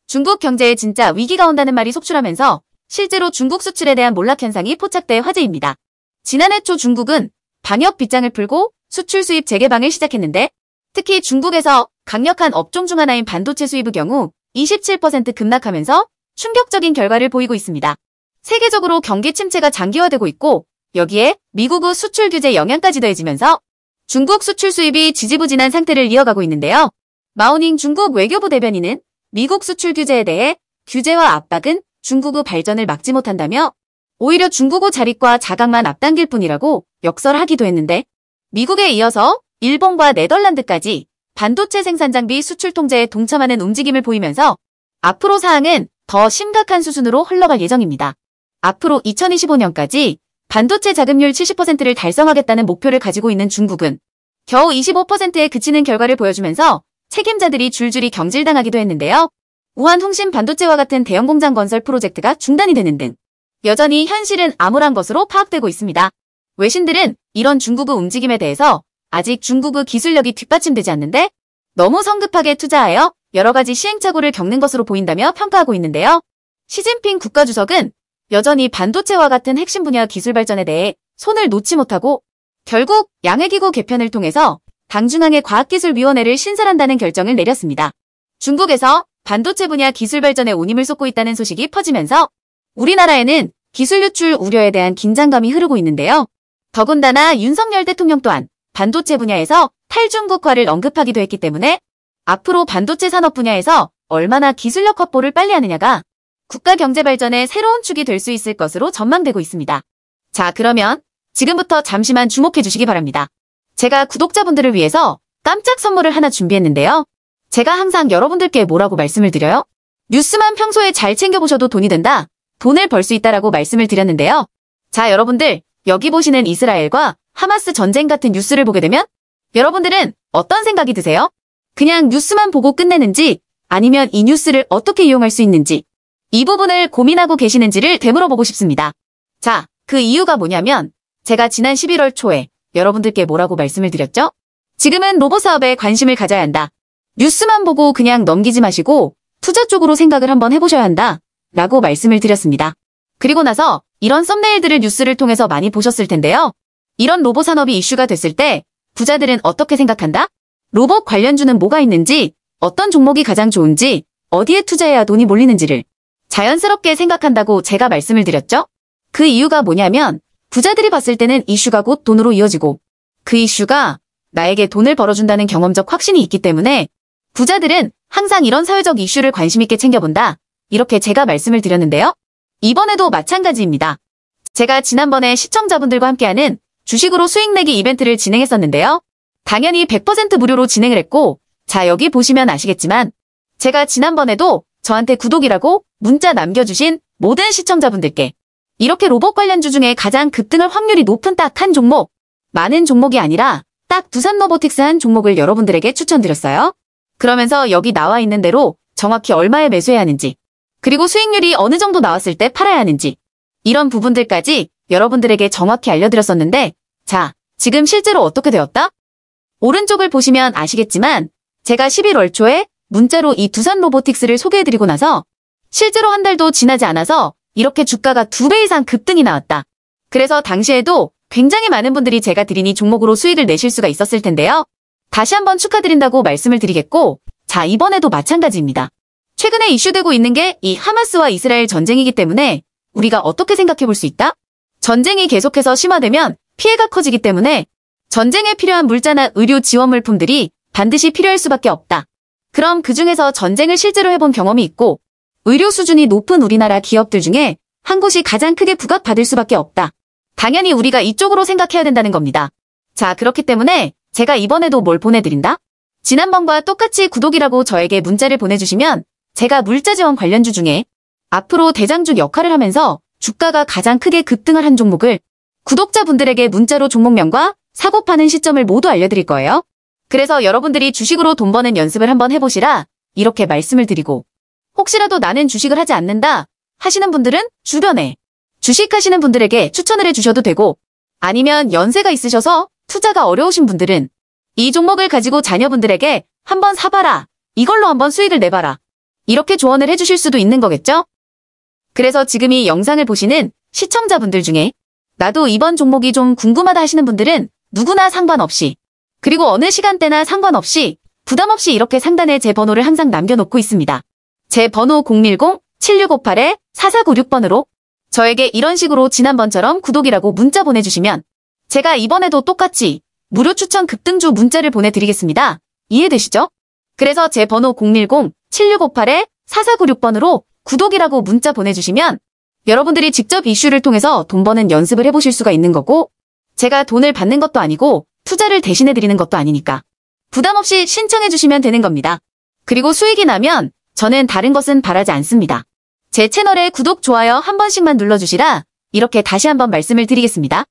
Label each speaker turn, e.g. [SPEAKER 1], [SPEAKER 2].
[SPEAKER 1] 중국 경제에 진짜 위기가 온다는 말이 속출하면서 실제로 중국 수출에 대한 몰락 현상이 포착돼 화제입니다. 지난해 초 중국은 방역 빗장을 풀고 수출 수입 재개방을 시작했는데 특히 중국에서 강력한 업종 중 하나인 반도체 수입의 경우 27% 급락하면서 충격적인 결과를 보이고 있습니다. 세계적으로 경기 침체가 장기화되고 있고 여기에 미국의 수출 규제 영향까지 더해지면서 중국 수출 수입이 지지부진한 상태를 이어가고 있는데요. 마오닝 중국 외교부 대변인은 미국 수출 규제에 대해 규제와 압박은 중국의 발전을 막지 못한다며 오히려 중국의 자립과 자각만 앞당길 뿐이라고 역설하기도 했는데 미국에 이어서 일본과 네덜란드까지 반도체 생산 장비 수출 통제에 동참하는 움직임을 보이면서 앞으로 사항은 더 심각한 수준으로 흘러갈 예정입니다. 앞으로 2025년까지 반도체 자급률 70%를 달성하겠다는 목표를 가지고 있는 중국은 겨우 25%에 그치는 결과를 보여주면서 책임자들이 줄줄이 경질당하기도 했는데요. 우한통신 반도체와 같은 대형 공장 건설 프로젝트가 중단이 되는 등 여전히 현실은 암울한 것으로 파악되고 있습니다. 외신들은 이런 중국의 움직임에 대해서 아직 중국의 기술력이 뒷받침되지 않는데 너무 성급하게 투자하여 여러 가지 시행착오를 겪는 것으로 보인다며 평가하고 있는데요. 시진핑 국가주석은 여전히 반도체와 같은 핵심 분야 기술 발전에 대해 손을 놓지 못하고 결국 양해기구 개편을 통해서 당중앙의 과학기술위원회를 신설한다는 결정을 내렸습니다. 중국에서 반도체 분야 기술 발전에 온 힘을 쏟고 있다는 소식이 퍼지면서 우리나라에는 기술 유출 우려에 대한 긴장감이 흐르고 있는데요. 더군다나 윤석열 대통령 또한 반도체 분야에서 탈중국화를 언급하기도 했기 때문에 앞으로 반도체 산업 분야에서 얼마나 기술력 확보를 빨리 하느냐가 국가 경제 발전의 새로운 축이 될 수 있을 것으로 전망되고 있습니다. 자, 그러면 지금부터 잠시만 주목해 주시기 바랍니다. 제가 구독자분들을 위해서 깜짝 선물을 하나 준비했는데요. 제가 항상 여러분들께 뭐라고 말씀을 드려요? 뉴스만 평소에 잘 챙겨보셔도 돈이 된다. 돈을 벌 수 있다라고 말씀을 드렸는데요. 자, 여러분들 여기 보시는 이스라엘과 하마스 전쟁 같은 뉴스를 보게 되면 여러분들은 어떤 생각이 드세요? 그냥 뉴스만 보고 끝내는지 아니면 이 뉴스를 어떻게 이용할 수 있는지 이 부분을 고민하고 계시는지를 되물어보고 싶습니다. 자, 그 이유가 뭐냐면 제가 지난 11월 초에 여러분들께 뭐라고 말씀을 드렸죠? 지금은 로봇 사업에 관심을 가져야 한다. 뉴스만 보고 그냥 넘기지 마시고 투자 쪽으로 생각을 한번 해보셔야 한다. 라고 말씀을 드렸습니다. 그리고 나서 이런 썸네일들을 뉴스를 통해서 많이 보셨을 텐데요. 이런 로봇 산업이 이슈가 됐을 때 부자들은 어떻게 생각한다? 로봇 관련주는 뭐가 있는지, 어떤 종목이 가장 좋은지, 어디에 투자해야 돈이 몰리는지를 자연스럽게 생각한다고 제가 말씀을 드렸죠. 그 이유가 뭐냐면 부자들이 봤을 때는 이슈가 곧 돈으로 이어지고 그 이슈가 나에게 돈을 벌어준다는 경험적 확신이 있기 때문에 부자들은 항상 이런 사회적 이슈를 관심 있게 챙겨본다. 이렇게 제가 말씀을 드렸는데요. 이번에도 마찬가지입니다. 제가 지난번에 시청자분들과 함께하는 주식으로 수익 내기 이벤트를 진행했었는데요. 당연히 100% 무료로 진행을 했고 자, 여기 보시면 아시겠지만 제가 지난번에도 저한테 구독이라고 문자 남겨주신 모든 시청자분들께 이렇게 로봇 관련주 중에 가장 급등할 확률이 높은 딱 한 종목, 많은 종목이 아니라 딱 두산로보틱스 한 종목을 여러분들에게 추천드렸어요. 그러면서 여기 나와 있는 대로 정확히 얼마에 매수해야 하는지 그리고 수익률이 어느 정도 나왔을 때 팔아야 하는지 이런 부분들까지 여러분들에게 정확히 알려드렸었는데 자, 지금 실제로 어떻게 되었다? 오른쪽을 보시면 아시겠지만 제가 11월 초에 문자로 이 두산로보틱스를 소개해드리고 나서 실제로 한 달도 지나지 않아서 이렇게 주가가 2배 이상 급등이 나왔다. 그래서 당시에도 굉장히 많은 분들이 제가 드린 이 종목으로 수익을 내실 수가 있었을 텐데요. 다시 한번 축하드린다고 말씀을 드리겠고 자, 이번에도 마찬가지입니다. 최근에 이슈되고 있는 게 이 하마스와 이스라엘 전쟁이기 때문에 우리가 어떻게 생각해 볼 수 있다? 전쟁이 계속해서 심화되면 피해가 커지기 때문에 전쟁에 필요한 물자나 의료 지원 물품들이 반드시 필요할 수밖에 없다. 그럼 그중에서 전쟁을 실제로 해본 경험이 있고 의료 수준이 높은 우리나라 기업들 중에 한 곳이 가장 크게 부각받을 수밖에 없다. 당연히 우리가 이쪽으로 생각해야 된다는 겁니다. 자, 그렇기 때문에 제가 이번에도 뭘 보내드린다? 지난번과 똑같이 구독이라고 저에게 문자를 보내주시면 제가 물자 지원 관련주 중에 앞으로 대장주 역할을 하면서 주가가 가장 크게 급등을 한 종목을 구독자분들에게 문자로 종목명과 사고 파는 시점을 모두 알려드릴 거예요. 그래서 여러분들이 주식으로 돈 버는 연습을 한번 해보시라 이렇게 말씀을 드리고 혹시라도 나는 주식을 하지 않는다 하시는 분들은 주변에 주식하시는 분들에게 추천을 해주셔도 되고 아니면 연세가 있으셔서 투자가 어려우신 분들은 이 종목을 가지고 자녀분들에게 한번 사봐라. 이걸로 한번 수익을 내봐라. 이렇게 조언을 해주실 수도 있는 거겠죠? 그래서 지금 이 영상을 보시는 시청자분들 중에 나도 이번 종목이 좀 궁금하다 하시는 분들은 누구나 상관없이, 그리고 어느 시간대나 상관없이 부담 없이 이렇게 상단에 제 번호를 항상 남겨놓고 있습니다. 제 번호 010-7658-4496번으로 저에게 이런 식으로 지난번처럼 구독이라고 문자 보내주시면 제가 이번에도 똑같이 무료 추천 급등주 문자를 보내드리겠습니다. 이해되시죠? 그래서 제 번호 010-7658-4496번으로 구독이라고 문자 보내주시면 여러분들이 직접 이슈를 통해서 돈 버는 연습을 해보실 수가 있는 거고, 제가 돈을 받는 것도 아니고 투자를 대신해드리는 것도 아니니까 부담 없이 신청해주시면 되는 겁니다. 그리고 수익이 나면 저는 다른 것은 바라지 않습니다. 제 채널에 구독, 좋아요 한 번씩만 눌러주시라 이렇게 다시 한번 말씀을 드리겠습니다.